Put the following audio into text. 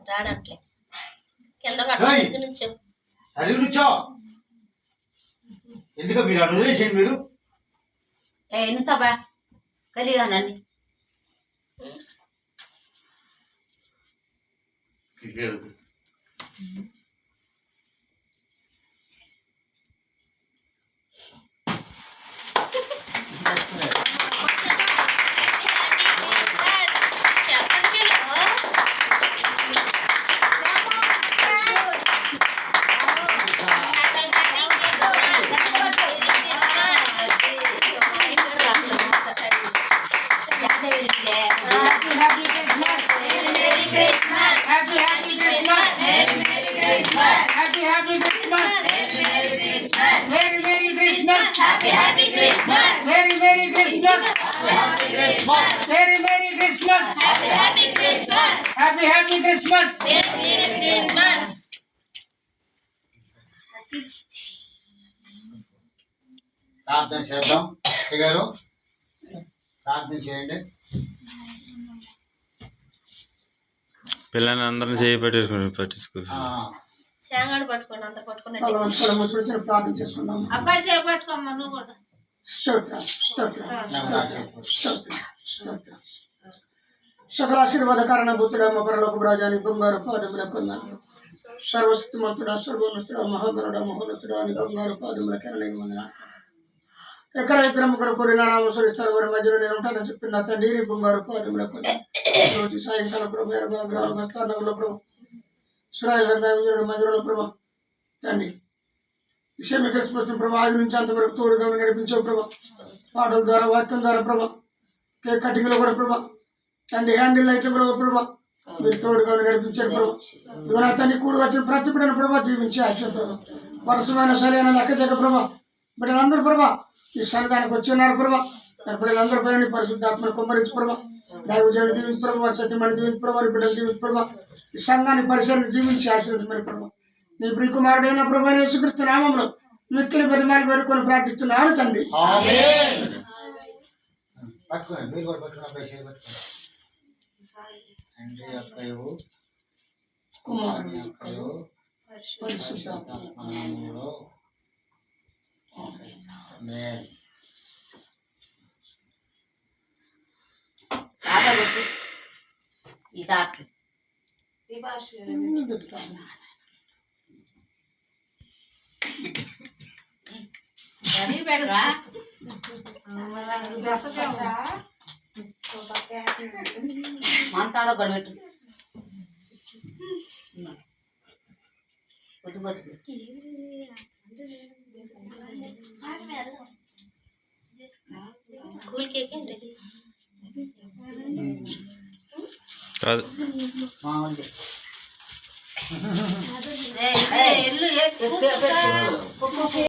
రాడంట్లే కింద పట్టు నుంచో సరే నుంచో ఎందుకు మీరు అడుగు చేసేయండి మీరు నుంచోబా కలిగానండి Happy Christmas. Merry Christmas. Merry Christmas. Happy Christmas. Happy Christmas. Merry Christmas. ప్రార్థన చేద్దాం గారు ప్రార్థన చేయండి పిల్లల్ని అందరిని చేయి పట్టించుకో చేంగాడు పట్టుకోండి అంత పట్టుకుని ప్రార్థన చేసుకున్నాం అబ్బాయి చేయి పట్టుకోమ్మా నువ్వు కూడా సకల ఆశీర్వాద కారణ బుద్ధుడమ్మ పరలోక రాజాని బంగారు పాదముల కొందాను సర్వశక్తిమంతుడ సర్వోన్నతుడ మహోదరుడ మహోన్నతుడ అని బంగారు పాదముల కిరణి ఎక్కడ ఇద్దరు ముగ్గురు కూడిన నామసుడిస్తారు వారి మధ్యలో నేను ఉంటానని చెప్పిన తండ్రి బంగారు పాదముల కొందాను సాయంకాల ప్రభావంలో ప్రభు ఇశ్రాయేలు మధ్యలో ప్రభా తండ్రి విషయమే క్రిస్మస్ ప్రభా ఆది నుంచి అంతవరకు తోడుగా నడిపించే ప్రభా పాటల ద్వారా వాక్యం ద్వారా ప్రభా కేక్ కటింగ్లో కూడా ప్రభా తండ్రి హ్యాండిల్ లైట్లు కూడా ప్రభా మీరు తోడుగా నడిపించారు ప్రభా ఇదిగో నా తండ్రి కూడి వచ్చిన ప్రతి బిడ్డను ప్రభా దీవించి ఆశిస్తాను వరుసమైన సరైన లెక్క జగ ప్రభా బిడ్డలందరూ ప్రభా ఈ సన్నిధానికి వచ్చి ఉన్నారు ప్రభా బిడ్డలందరూ పైన పరిశుద్ధాత్మను కుమ్మరించి ప్రభా దైవజనుడు దీవించి ప్రభా వారి సత్యమని దీవించి ప్రభా వారి బిడ్డలు దీవించి ప్రభా ఈ సంఘాన్ని పరిసరాన్ని జీవించి ఆశీర్వదించమని ప్రభా నీ ప్రియకుమారుడైన ప్రభా యేసుక్రీస్తు నామములో మిక్కిలి పరిమాలు వేడుకొని ప్రార్థిస్తున్నాను తండ్రి మంతాలో గడబెట్టు కొద్ది కొద్ది కూల్ కేక్ ఏంటి కాదు ఇల్లు